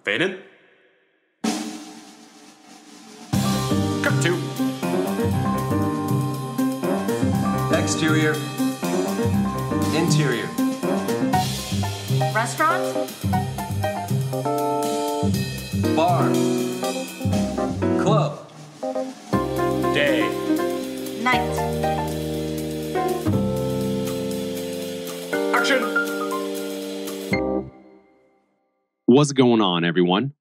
Faded. Cut to. Exterior. Interior. Restaurant? Bar. Club. Day. Night. Action. What's going on, everyone?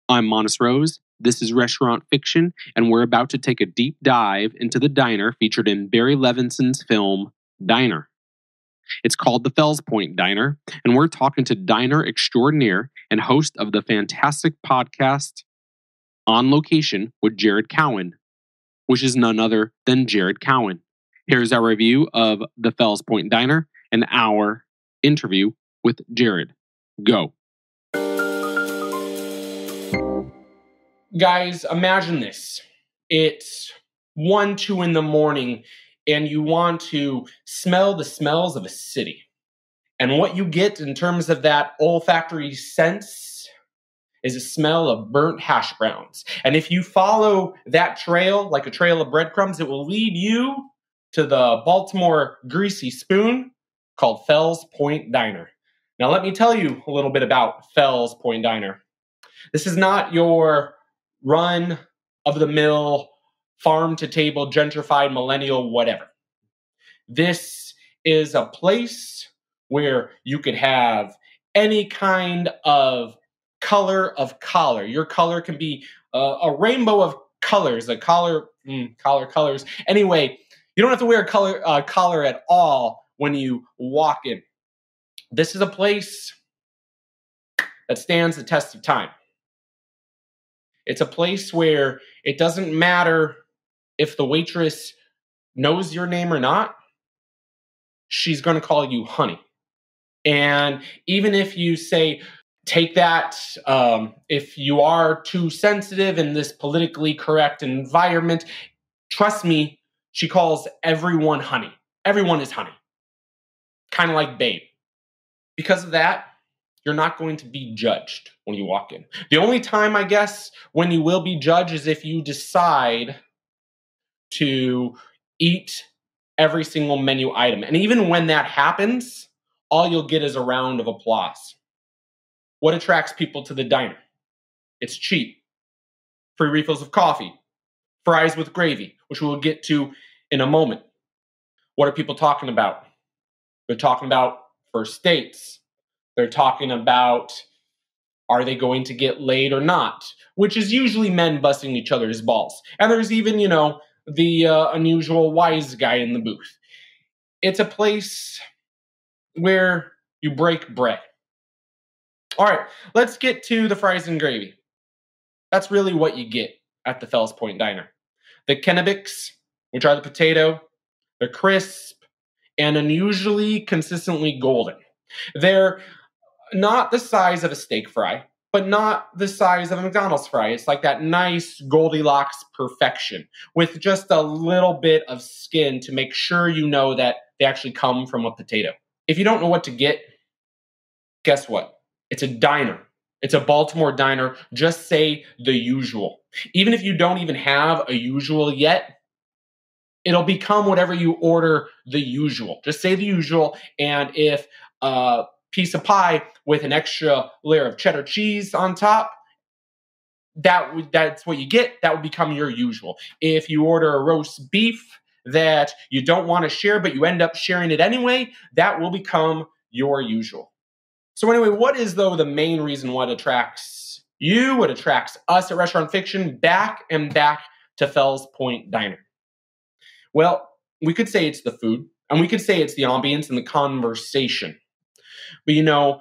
I'm Monis Rose. This is Restaurant Fiction, and we're about to take a deep dive into the diner featured in Barry Levinson's film, Diner. It's called the Fells Point Diner, and we're talking to diner extraordinaire and host of the fantastic podcast On Location with Jared Cowan, which is none other than Jared Cowan. Here's our review of the Fells Point Diner and our interview with Jared. Go. Guys, imagine this. It's 1, 2 in the morning, and you want to smell the smells of a city. And what you get in terms of that olfactory sense is a smell of burnt hash browns. And if you follow that trail, like a trail of breadcrumbs, it will lead you to the Baltimore Greasy Spoon called Fells Point Diner. Now, let me tell you a little bit about Fells Point Diner. This is not your run-of-the-mill, farm-to-table, gentrified, millennial, whatever. This is a place where you could have any kind of color of collar. Your color can be a rainbow of colors, colors. Anyway, you don't have to wear a collar at all when you walk in. This is a place that stands the test of time. It's a place where it doesn't matter if the waitress knows your name or not, she's going to call you honey. And even if you say, take that, if you are too sensitive in this politically correct environment, trust me, she calls everyone honey. Everyone is honey. Kind of like babe. Because of that, you're not going to be judged when you walk in. The only time, I guess, when you will be judged is if you decide to eat every single menu item. And even when that happens, all you'll get is a round of applause. What attracts people to the diner? It's cheap. Free refills of coffee. Fries with gravy, which we'll get to in a moment. What are people talking about? They're talking about first dates. They're talking about, are they going to get laid or not? Which is usually men busting each other's balls. And there's even, the unusual wise guy in the booth. It's a place where you break bread. All right, let's get to the fries and gravy. That's really what you get at the Fells Point Diner. The Kennebics, which are the potato, they're crisp and unusually consistently golden. They're not the size of a steak fry, but not the size of a McDonald's fry. It's like that nice Goldilocks perfection with just a little bit of skin to make sure you know that they actually come from a potato. If you don't know what to get, guess what? It's a diner. It's a Baltimore diner. Just say the usual. Even if you don't even have a usual yet, it'll become whatever you order the usual. Just say the usual, and if piece of pie with an extra layer of cheddar cheese on top, that's what you get. That would become your usual. If you order a roast beef that you don't want to share, but you end up sharing it anyway, that will become your usual. So anyway, what is, though, the main reason what attracts you, what attracts us at Restaurant Fiction back and back to Fells Point Diner? Well, we could say it's the food, and we could say it's the ambience and the conversation. But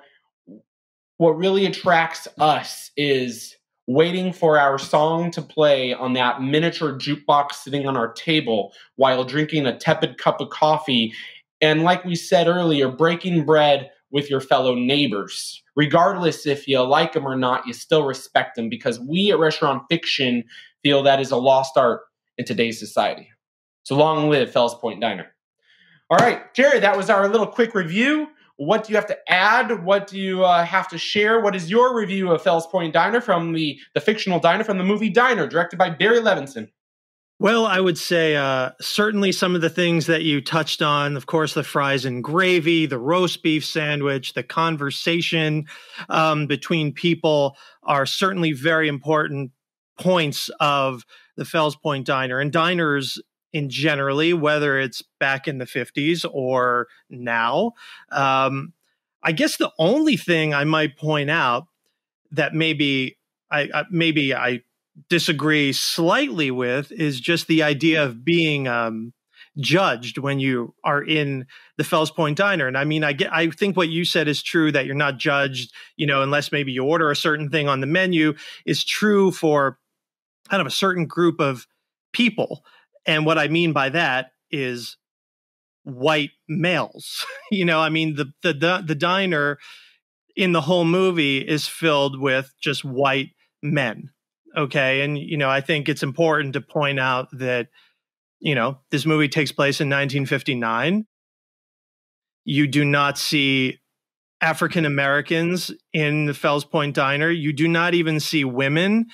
what really attracts us is waiting for our song to play on that miniature jukebox sitting on our table while drinking a tepid cup of coffee. And like we said earlier, breaking bread with your fellow neighbors. Regardless if you like them or not, you still respect them, because we at Restaurant Fiction feel that is a lost art in today's society. So long live Fells Point Diner. All right, Jared, that was our little quick review. what do you have to add? What do you have to share? What is your review of Fells Point Diner from the fictional diner from the movie Diner, directed by Barry Levinson? Well, I would say certainly some of the things that you touched on, of course, the fries and gravy, the roast beef sandwich, the conversation between people are certainly very important points of the Fells Point Diner. And diners in generally, whether it's back in the 50s or now, I guess the only thing I might point out that maybe I disagree slightly with is just the idea of being judged when you are in the Fells Point Diner. And I mean, I think what you said is true, that you're not judged, unless maybe you order a certain thing on the menu, is true for kind of a certain group of people. And what I mean by that is white males. I mean, the diner in the whole movie is filled with just white men. Okay. And, I think it's important to point out that, this movie takes place in 1959. You do not see African Americans in the Fells Point Diner. You do not even see women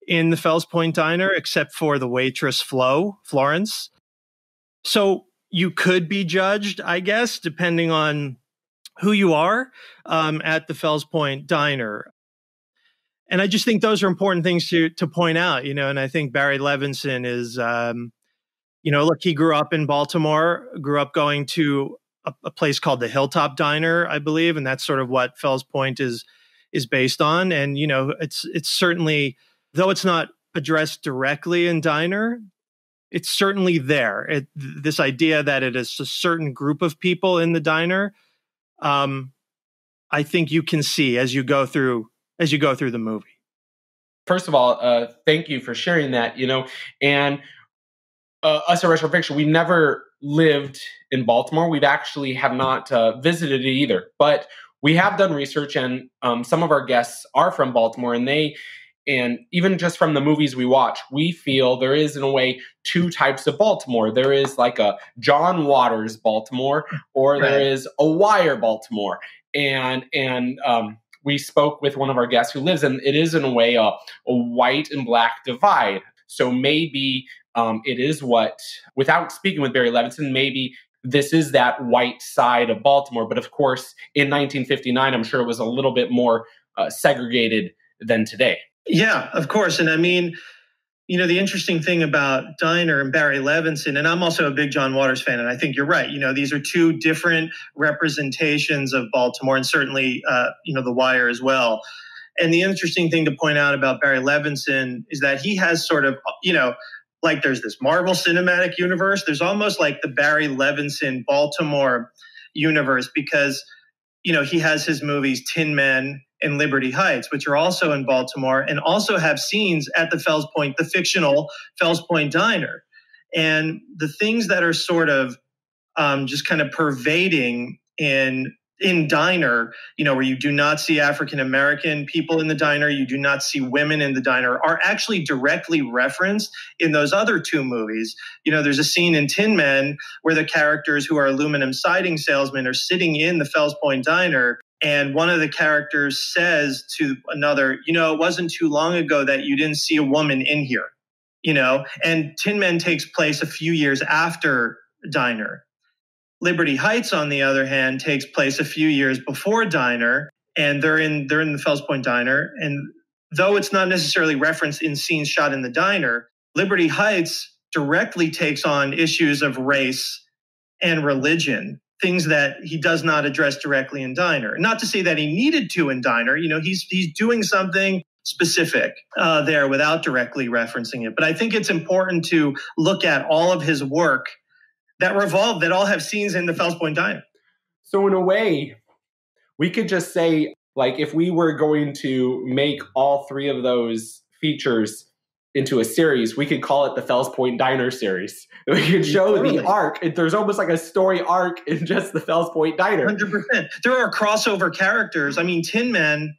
in the Fells Point Diner, except for the waitress Florence. So you could be judged, I guess, depending on who you are at the Fells Point Diner. And I just think those are important things to point out, and I think Barry Levinson is, look, he grew up in Baltimore, grew up going to a place called the Hilltop Diner, I believe, and that's sort of what Fells Point is based on. And, it's certainly, though it's not addressed directly in Diner, it's certainly there. This idea that it is a certain group of people in the diner, I think you can see as you go through the movie. First of all, thank you for sharing that, and us at Restaurant Fiction, we've never lived in Baltimore. We've actually have not visited it either, but we have done research, and some of our guests are from Baltimore, and even just from the movies we watch, we feel there is, in a way, two types of Baltimore. There is like a John Waters Baltimore, or there is a Wire Baltimore. And we spoke with one of our guests who lives, and it is, in a way, a white and black divide. So maybe it is what, without speaking with Barry Levinson, maybe this is that white side of Baltimore. But of course, in 1959, I'm sure it was a little bit more segregated than today. Yeah, of course. And I mean, the interesting thing about Diner and Barry Levinson, and I'm also a big John Waters fan, and I think you're right. These are two different representations of Baltimore, and certainly, The Wire as well. And the interesting thing to point out about Barry Levinson is that he has sort of, like there's this Marvel Cinematic Universe. There's almost like the Barry Levinson Baltimore universe, because, he has his movies Tin Men and Liberty Heights, which are also in Baltimore, and also have scenes at the Fells Point, the fictional Fells Point Diner. And the things that are sort of just kind of pervading in Diner, where you do not see African American people in the diner, you do not see women in the diner, are actually directly referenced in those other two movies. There's a scene in Tin Men where the characters who are aluminum siding salesmen are sitting in the Fells Point Diner, and one of the characters says to another, it wasn't too long ago that you didn't see a woman in here, and Tin Men takes place a few years after Diner. Liberty Heights, on the other hand, takes place a few years before Diner, and they're in the Fells Point Diner. And though it's not necessarily referenced in scenes shot in the diner, Liberty Heights directly takes on issues of race and religion, things that he does not address directly in Diner. Not to say that he needed to in Diner. He's doing something specific there without directly referencing it. But I think it's important to look at all of his work that all have scenes in the Fells Point Diner. So in a way, we could just say, like, if we were going to make all three of those features into a series, we could call it the Fells Point Diner series. We could show the arc. There's almost like a story arc in just the Fells Point Diner. 100%. There are crossover characters. I mean, Tin Men,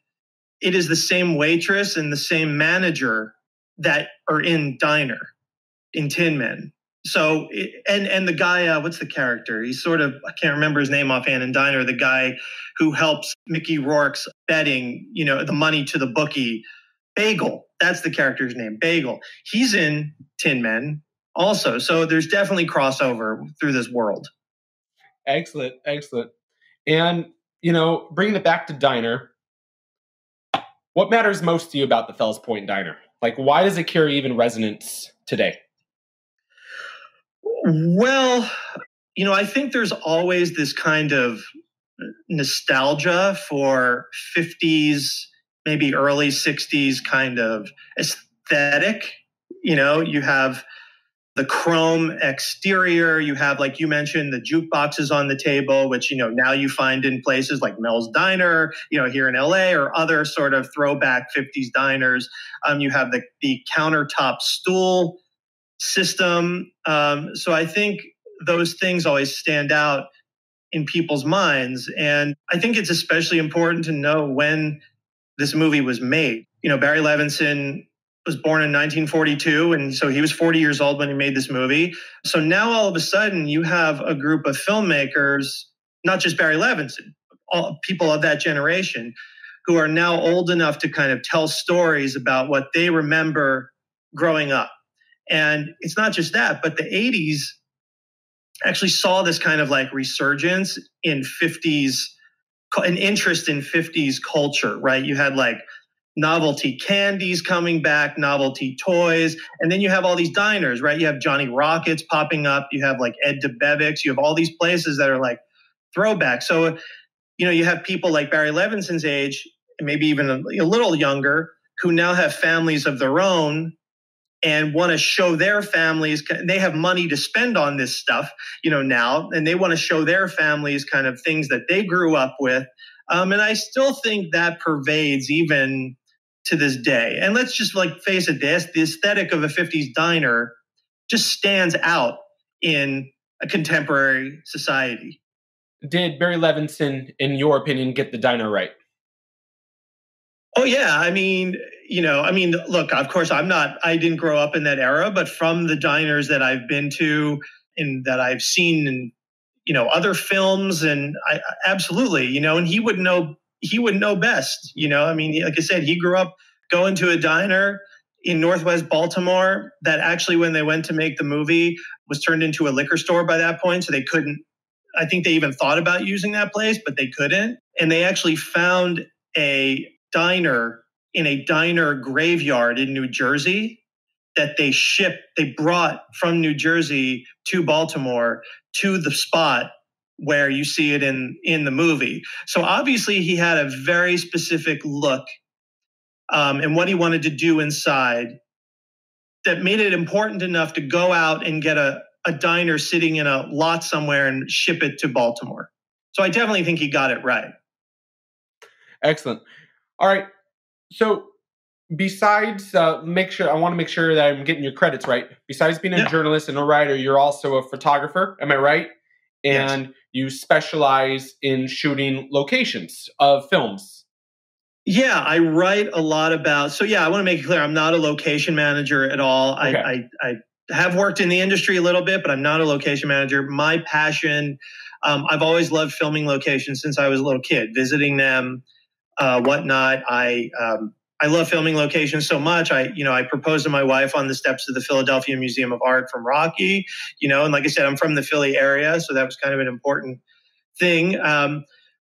it is the same waitress and the same manager that are in Diner, in Tin Men. and the guy, what's the character? He's sort of, I can't remember his name offhand in Diner, the guy who helps Mickey Rourke's betting, the money to the bookie. Bagel, that's the character's name, Bagel. He's in Tin Men also. So there's definitely crossover through this world. Excellent. And, bringing it back to Diner, what matters most to you about the Fells Point Diner? Like, why does it carry even resonance today? Well, I think there's always this kind of nostalgia for 50s, maybe early 60s kind of aesthetic. You have the chrome exterior. You have, like you mentioned, the jukeboxes on the table, which, now you find in places like Mel's Diner, here in LA, or other sort of throwback 50s diners. You have the countertop stool system. So I think those things always stand out in people's minds. And I think it's especially important to know when this movie was made. Barry Levinson was born in 1942, and so he was 40 years old when he made this movie. So now all of a sudden you have a group of filmmakers, not just Barry Levinson, all people of that generation, who are now old enough to kind of tell stories about what they remember growing up. And it's not just that, but the 80s actually saw this kind of like resurgence in 50s, an interest in 50s culture, right? You had like novelty candies coming back, novelty toys, and then you have all these diners, right? You have Johnny Rockets popping up, you have like Ed DeBevick's, you have all these places that are like throwback. So, you have people like Barry Levinson's age, and maybe even a little younger, who now have families of their own and want to show their families, they have money to spend on this stuff, now, and they want to show their families kind of things that they grew up with. And I still think that pervades even to this day. And let's just face it, the aesthetic of a 50s diner just stands out in a contemporary society. Did Barry Levinson, in your opinion, get the diner right? Oh, yeah. Look, of course, I didn't grow up in that era, but from the diners that I've been to and that I've seen in, other films, and I absolutely, and he would know best, like I said, he grew up going to a diner in Northwest Baltimore that actually, when they went to make the movie, was turned into a liquor store by that point. So they couldn't, I think they even thought about using that place, but they couldn't. And they actually found a diner in a diner graveyard in New Jersey that they brought from New Jersey to Baltimore to the spot where you see it in the movie. So obviously he had a very specific look and what he wanted to do inside that made it important enough to go out and get a diner sitting in a lot somewhere and ship it to Baltimore. So I definitely think he got it right. Excellent. All right. So besides, I want to make sure that I'm getting your credits right. Besides being a journalist and a writer, you're also a photographer. Am I right? And yes. You specialize in shooting locations of films. Yeah, I write a lot about. So yeah, I want to make it clear, I'm not a location manager at all. Okay. I have worked in the industry a little bit, but I'm not a location manager. My passion, I've always loved filming locations since I was a little kid, visiting them, whatnot. I love filming locations so much. I proposed to my wife on the steps of the Philadelphia Museum of Art from Rocky, and like I said, I'm from the Philly area, so that was kind of an important thing.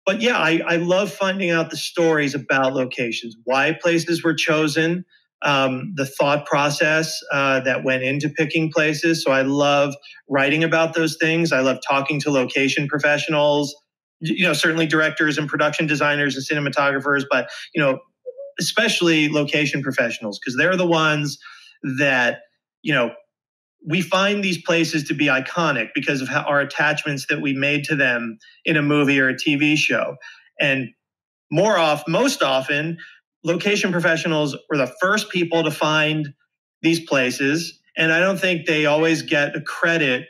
But yeah, I love finding out the stories about locations, why places were chosen, the thought process that went into picking places. So I love writing about those things. I love talking to location professionals, certainly directors and production designers and cinematographers, but, especially location professionals, because they're the ones that, we find these places to be iconic because of our attachments that we made to them in a movie or a TV show. And most often, location professionals were the first people to find these places. And I don't think they always get the credit.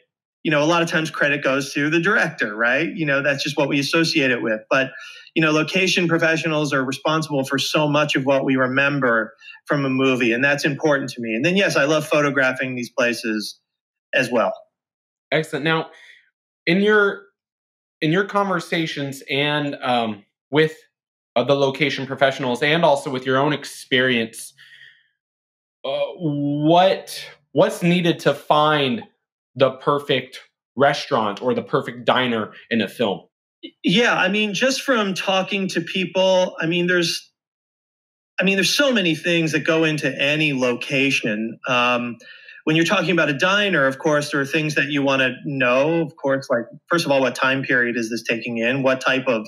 A lot of times credit goes to the director, right? That's just what we associate it with. But, location professionals are responsible for so much of what we remember from a movie. And that's important to me. And then, yes, I love photographing these places as well. Excellent. Now, in your conversations and with the location professionals, and also with your own experience, what's needed to find the perfect restaurant or the perfect diner in a film? Yeah, I mean, just from talking to people, there's so many things that go into any location. When you're talking about a diner, of course, there are things that you want to know. Of course, like, first of all, what time period is this taking in? What type of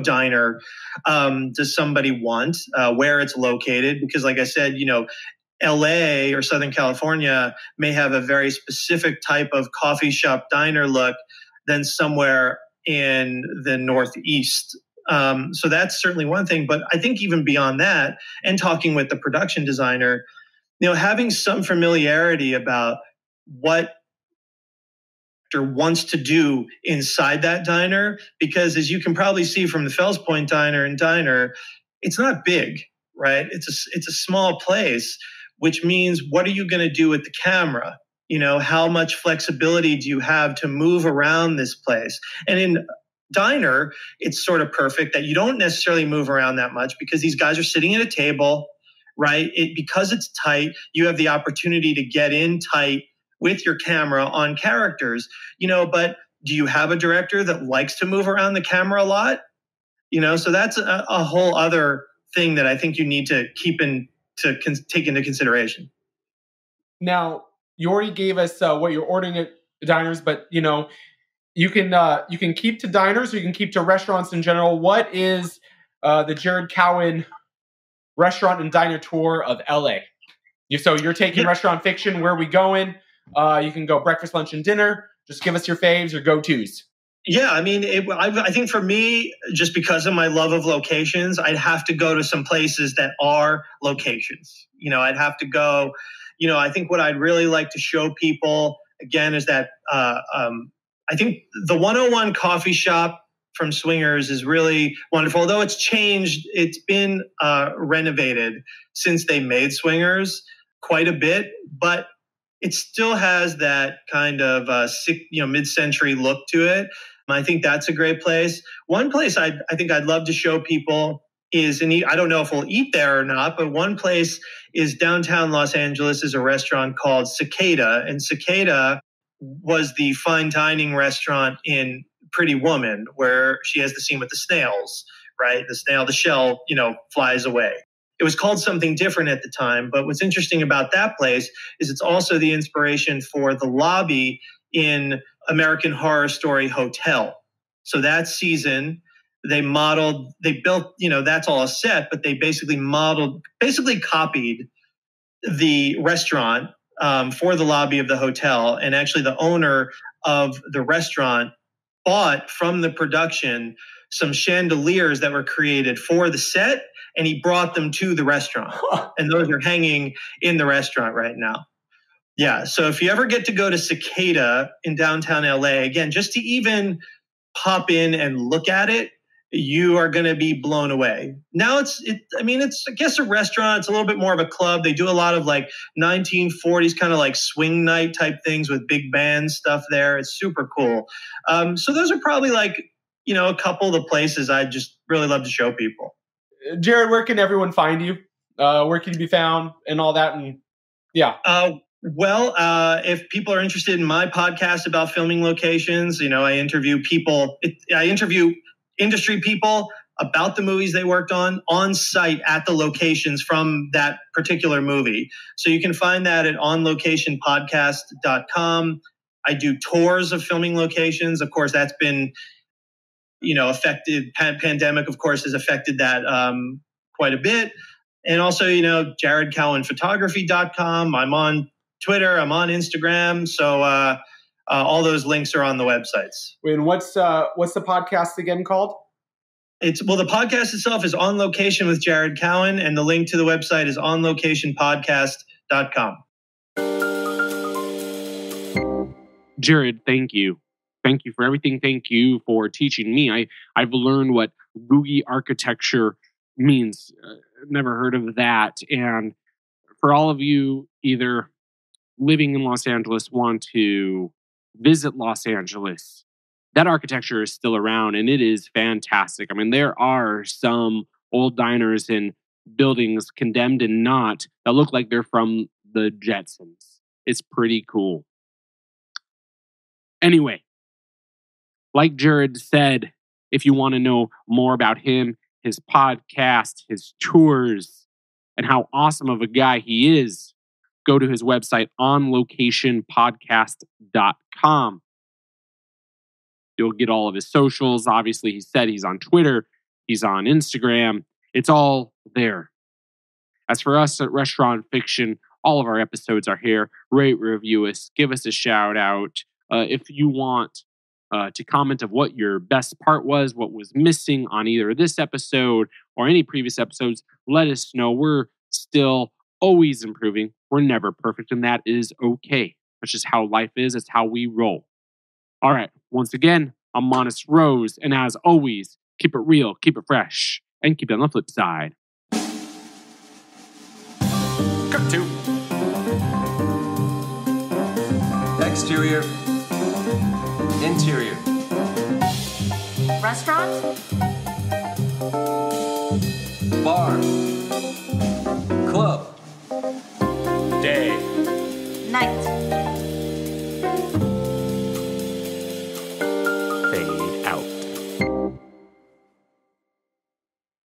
diner does somebody want? Where it's located? Because, like I said, LA or Southern California may have a very specific type of coffee shop diner look than somewhere in the Northeast. So that's certainly one thing. But I think even beyond that, and talking with the production designer, having some familiarity about what director wants to do inside that diner, because as you can probably see from the Fells Point Diner, it's not big, right? It's a small place, which means what are you going to do with the camera? How much flexibility do you have to move around this place? And in diner, it's sort of perfect that you don't necessarily move around that much because these guys are sitting at a table, right? Because it's tight, you have the opportunity to get in tight with your camera on characters, but do you have a director that likes to move around the camera a lot? So that's a whole other thing that I think you need to take into consideration. Now, you already gave us what you're ordering at diners, but you can keep to diners or you can keep to restaurants in general. What is the Jared Cowan restaurant and diner tour of LA? So you're taking Restaurant Fiction. Where are we going? You can go breakfast, lunch, and dinner. Just give us your faves or go-tos. Yeah, I think for me, just because of my love of locations, I'd have to go to some places that are locations. I'd have to go, I think what I'd really like to show people, again, is that I think the 101 coffee shop from Swingers is really wonderful. Although it's changed, it's been renovated since they made Swingers quite a bit, but it still has that kind of mid-century look to it. I think that's a great place. One place I think I'd love to show people is, and I don't know if we'll eat there or not, but one place is downtown Los Angeles is a restaurant called Cicada. And Cicada was the fine dining restaurant in Pretty Woman, where she has the scene with the snails, right? The shell, flies away. It was called something different at the time, but what's interesting about that place is it's also the inspiration for the lobby in American Horror Story Hotel. So that season, they built, that's all a set, but they basically copied the restaurant for the lobby of the hotel. And actually the owner of the restaurant bought from the production some chandeliers that were created for the set, and he brought them to the restaurant. And those are hanging in the restaurant right now. Yeah, so if you ever get to go to Cicada in downtown LA, again, just to even pop in and look at it, you are going to be blown away. Now it's I guess a restaurant. It's a little bit more of a club. They do a lot of like 1940s kind of like swing night type things with big band stuff there. It's super cool. So those are probably like, a couple of the places I'd just really love to show people. Jared, where can everyone find you? Where can you be found and all that? And yeah. If people are interested in my podcast about filming locations, I interview people. I interview industry people about the movies they worked on site at the locations from that particular movie. So you can find that at onlocationpodcast.com. I do tours of filming locations. Of course, that's been, affected. Pandemic, of course, has affected that quite a bit. And also, jaredcowanphotography.com. I'm on Twitter. I'm on Instagram. So all those links are on the websites. And what's the podcast again called? The podcast itself is On Location with Jared Cowan, and the link to the website is onlocationpodcast.com. Jared, thank you. Thank you for everything. Thank you for teaching me. I've learned what Googie architecture means. Never heard of that. And for all of you either living in Los Angeles want to visit Los Angeles, that architecture is still around and it is fantastic. I mean, there are some old diners and buildings, condemned and not, that look like they're from the Jetsons. It's pretty cool. Anyway, like Jared said, if you want to know more about him, his podcast, his tours, and how awesome of a guy he is, go to his website, onlocationpodcast.com. You'll get all of his socials. Obviously, he said he's on Twitter. He's on Instagram. It's all there. As for us at Restaurant Fiction, all of our episodes are here. Rate, review us. Give us a shout out. If you want to comment of what your best part was, what was missing on either this episode or any previous episodes, let us know. We're still always improving. We're never perfect, and that is okay. That's just how life is. It's how we roll. All right. Once again, I'm Monis Rose, and as always, keep it real, keep it fresh, and keep it on the flip side. Cut to Exterior. Interior. Restaurant? Bar. Club. day. Night.